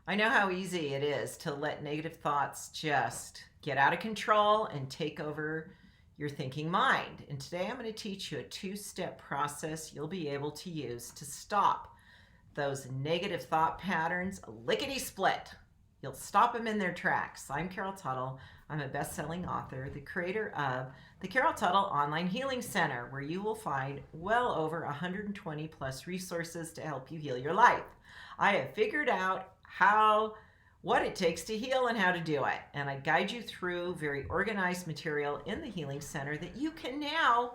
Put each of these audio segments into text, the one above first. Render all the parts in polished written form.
I know how easy it is to let negative thoughts just get out of control and take over your thinking mind. And today I'm going to teach you a two-step process you'll be able to use to stop those negative thought patterns lickety-split. You'll stop them in their tracks. I'm Carol Tuttle. I'm a best-selling author, the creator of the Carol Tuttle Online Healing Center, where you will find well over 120 plus resources to help you heal your life. I have figured out what it takes to heal and how to do it. And I guide you through very organized material in the Healing Center that you can now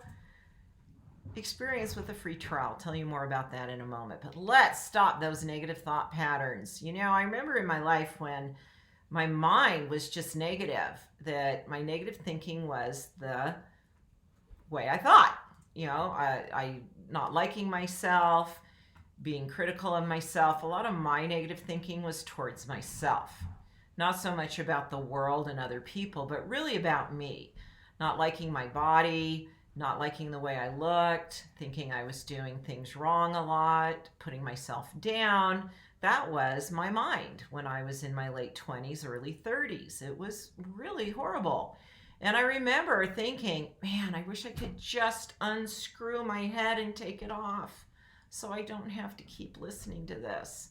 experience with a free trial. I'll tell you more about that in a moment. But let's stop those negative thought patterns. I remember in my life when my mind was just negative, that my negative thinking was the way I thought. I not liking myself, being critical of myself. A lot of my negative thinking was towards myself. Not so much about the world and other people, but really about me. Not liking my body, not liking the way I looked, thinking I was doing things wrong a lot, putting myself down. That was my mind when I was in my late 20s, early 30s. It was really horrible. And I remember thinking, man, I wish I could just unscrew my head and take it off, so I don't have to keep listening to this.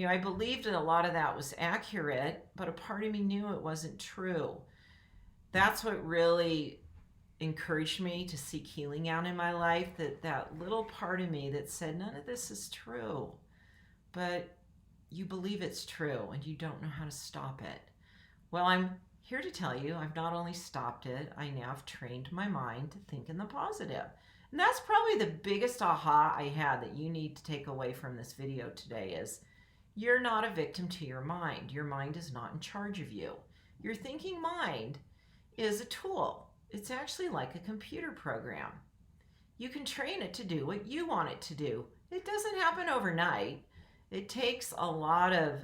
I believed that a lot of that was accurate, but a part of me knew it wasn't true. That's what really encouraged me to seek healing out in my life, that little part of me that said, none of this is true, but you believe it's true and you don't know how to stop it. Well, I'm here to tell you, I've not only stopped it, I now have trained my mind to think in the positive. And that's probably the biggest aha I had that you need to take away from this video today is you're not a victim to your mind. Your mind is not in charge of you. Your thinking mind is a tool. It's actually like a computer program. You can train it to do what you want it to do. It doesn't happen overnight. It takes a lot of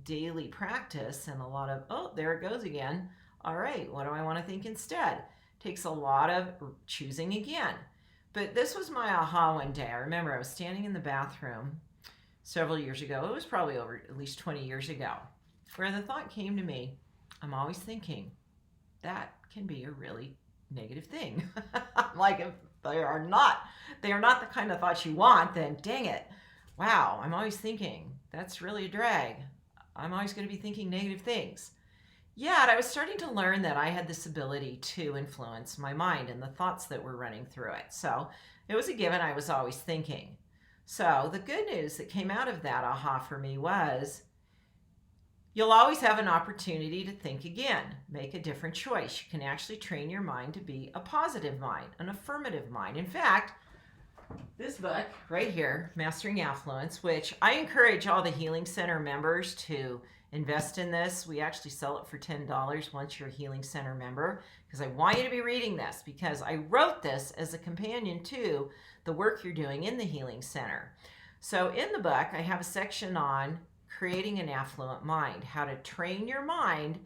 daily practice and a lot of, oh, there it goes again. All right, what do I want to think instead? It takes a lot of choosing again. But this was my aha one day. I remember I was standing in the bathroom several years ago. It was probably over at least 20 years ago, where the thought came to me, I'm always thinking. That can be a really negative thing. If they are not the kind of thoughts you want, then dang it. Wow, I'm always thinking. That's really a drag. I'm always going to be thinking negative things. Yet I was starting to learn that I had this ability to influence my mind and the thoughts that were running through it. So it was a given. I was always thinking. So the good news that came out of that aha for me was you'll always have an opportunity to think again, make a different choice. You can actually train your mind to be a positive mind, an affirmative mind. In fact, this book right here, Mastering Affluence, which I encourage all the Healing Center members to invest in this. We actually sell it for $10 once you're a Healing Center member, because I want you to be reading this, because I wrote this as a companion to the work you're doing in the Healing Center. So in the book, I have a section on creating an affluent mind, how to train your mind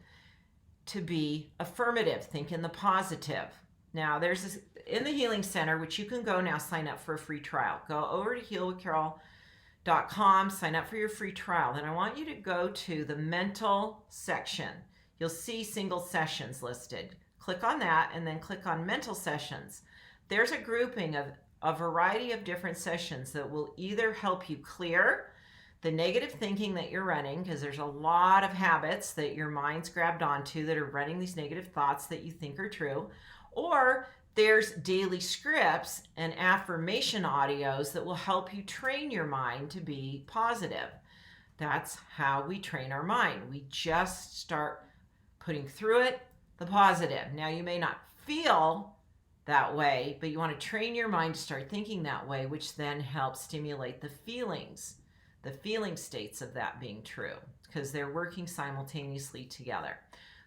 to be affirmative, think in the positive. Now, there's this in the Healing Center, which you can go now sign up for a free trial. Go over to healwithcarol.com, sign up for your free trial. Then I want you to go to the mental section. You'll see single sessions listed. Click on that and then click on mental sessions. There's a grouping of a variety of different sessions that will either help you clear the negative thinking that you're running, because there's a lot of habits that your mind's grabbed onto that are running these negative thoughts that you think are true, or there's daily scripts and affirmation audios that will help you train your mind to be positive. That's how we train our mind. We just start putting through it the positive. Now, you may not feel that way, but you want to train your mind to start thinking that way, which then helps stimulate the feelings, the feeling states of that being true, because they're working simultaneously together.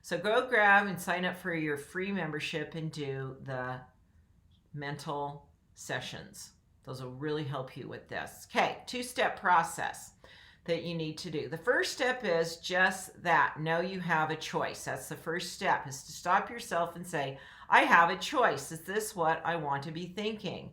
So go grab and sign up for your free membership and do the mental sessions. Those will really help you with this. Okay, two-step process that you need to do. The first step is just that. Know you have a choice. That's the first step, is to stop yourself and say, I have a choice. Is this what I want to be thinking?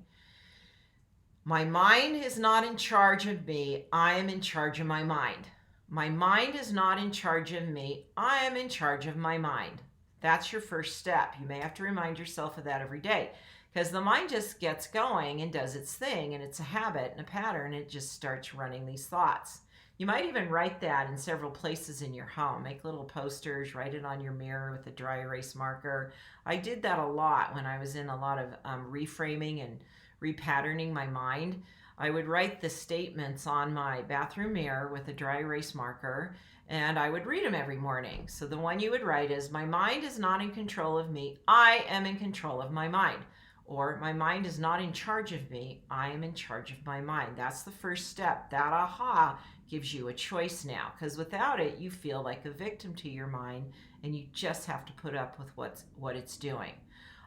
My mind is not in charge of me. I am in charge of my mind. My mind is not in charge of me. I am in charge of my mind. That's your first step. You may have to remind yourself of that every day, because the mind just gets going and does its thing, and it's a habit and a pattern. It just starts running these thoughts. You might even write that in several places in your home. Make little posters, write it on your mirror with a dry erase marker. I did that a lot when I was in a lot of reframing and repatterning my mind. I would write the statements on my bathroom mirror with a dry erase marker, and I would read them every morning. So the one you would write is, my mind is not in control of me. I am in control of my mind. Or, my mind is not in charge of me. I am in charge of my mind. That's the first step. That aha gives you a choice now, because without it, you feel like a victim to your mind, and you just have to put up with what it's doing.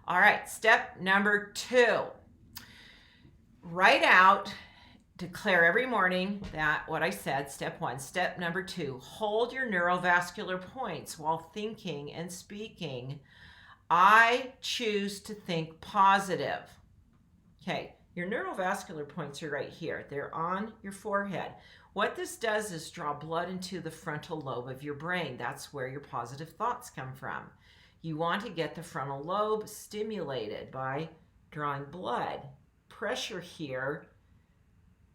All right, step number 2. Write out, declare every morning that what I said, step 1. Step number 2, hold your neurovascular points while thinking and speaking. I choose to think positive. Okay, your neurovascular points are right here. They're on your forehead. What this does is draw blood into the frontal lobe of your brain. That's where your positive thoughts come from. You want to get the frontal lobe stimulated by drawing blood. Pressure here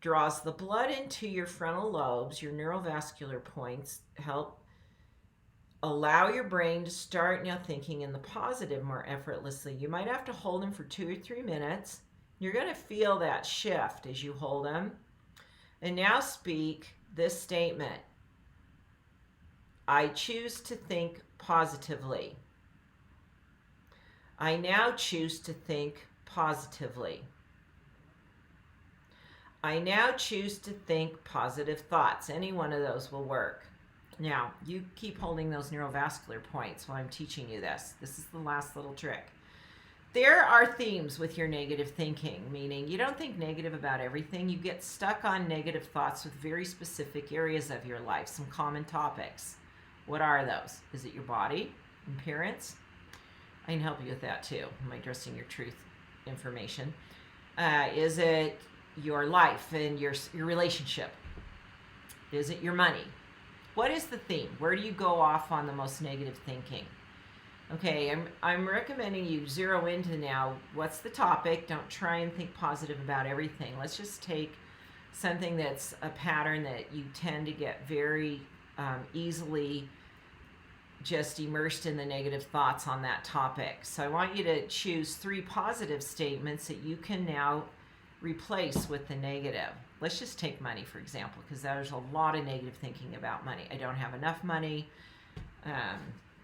draws the blood into your frontal lobes. Your neurovascular points help allow your brain to start now thinking in the positive more effortlessly. You might have to hold them for 2 or 3 minutes. You're going to feel that shift as you hold them. And now speak this statement. I choose to think positively. I now choose to think positively. I now choose to think positive thoughts. Any one of those will work. Now, you keep holding those neurovascular points while I'm teaching you this. This is the last little trick. There are themes with your negative thinking, meaning you don't think negative about everything. You get stuck on negative thoughts with very specific areas of your life, some common topics. What are those? Is it your body, appearance? I can help you with that too. Am I addressing your truth information? Is it your life and your relationship? Is it your money? What is the theme? Where do you go off on the most negative thinking? Okay, I'm recommending you zero into now what's the topic. Don't try and think positive about everything. Let's just take something that's a pattern that you tend to get very easily just immersed in the negative thoughts on that topic. So I want you to choose 3 positive statements that you can now replace with the negative. Let's just take money, for example, because there's a lot of negative thinking about money. I don't have enough money.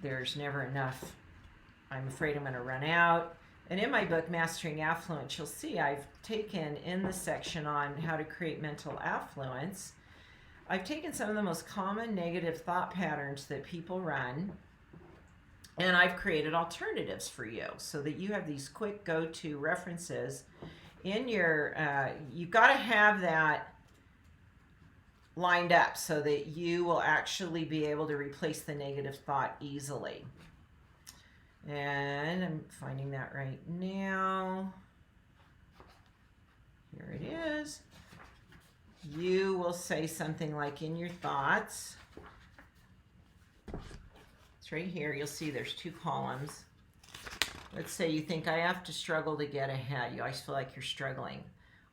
There's never enough. I'm afraid I'm going to run out. And in my book, Mastering Affluence, you'll see I've taken in the section on how to create mental affluence, I've taken some of the most common negative thought patterns that people run, and I've created alternatives for you so that you have these quick go-to references in your, you've got to have that lined up so that you will actually be able to replace the negative thought easily. And I'm finding that right now. Here it is. You will say something like, in your thoughts, it's right here. You'll see there's 2 columns. Let's say you think, I have to struggle to get ahead. You always feel like you're struggling.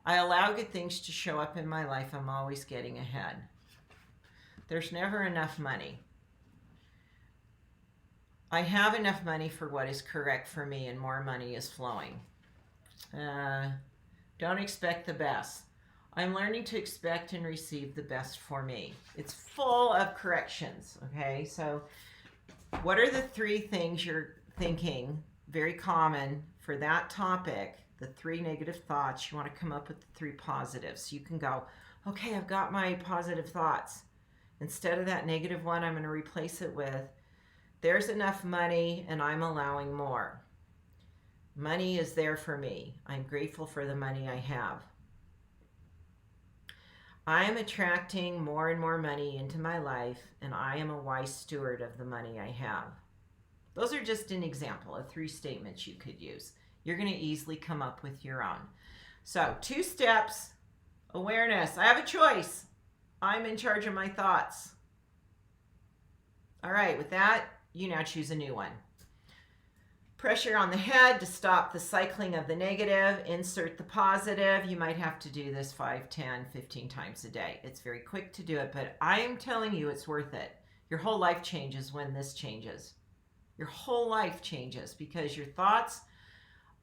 I allow good things to show up in my life. I'm always getting ahead. There's never enough money. I have enough money for what is correct for me, and more money is flowing. Don't expect the best. I'm learning to expect and receive the best for me. It's full of corrections, okay? So what are the 3 things you're thinking, very common for that topic, the 3 negative thoughts? You want to come up with the 3 positives. So you can go, okay, I've got my positive thoughts. Instead of that negative one, I'm going to replace it with, there's enough money and I'm allowing more. Money is there for me. I'm grateful for the money I have. I am attracting more and more money into my life, and I am a wise steward of the money I have. Those are just an example of 3 statements you could use. You're going to easily come up with your own. So 2 steps, awareness. I have a choice. I'm in charge of my thoughts. All right, with that, you now choose a new one. Pressure on the head to stop the cycling of the negative. Insert the positive. You might have to do this 5, 10, 15 times a day. It's very quick to do it, but I am telling you it's worth it. Your whole life changes when this changes. Your whole life changes because your thoughts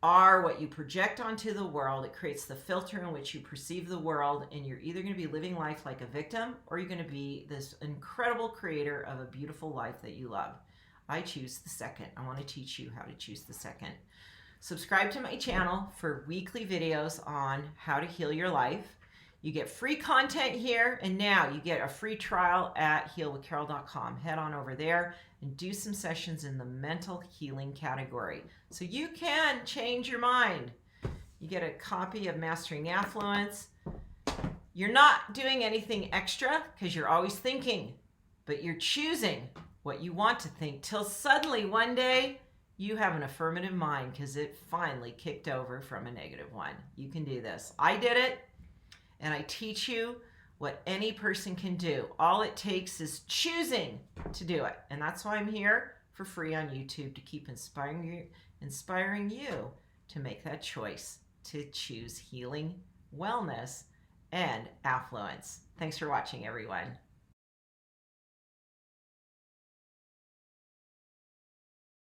are what you project onto the world. It creates the filter in which you perceive the world, and you're either going to be living life like a victim or you're going to be this incredible creator of a beautiful life that you love. I choose the second. I want to teach you how to choose the second. Subscribe to my channel for weekly videos on how to heal your life. You get free content here, and now you get a free trial at healwithcarol.com. Head on over there and do some sessions in the mental healing category so you can change your mind. You get a copy of Mastering Affluence. You're not doing anything extra because you're always thinking, but you're choosing what you want to think till suddenly one day you have an affirmative mind because it finally kicked over from a negative one. You can do this. I did it. And I teach you what any person can do. All it takes is choosing to do it. And that's why I'm here for free on YouTube, to keep inspiring you to make that choice to choose healing, wellness, and affluence. Thanks for watching, everyone.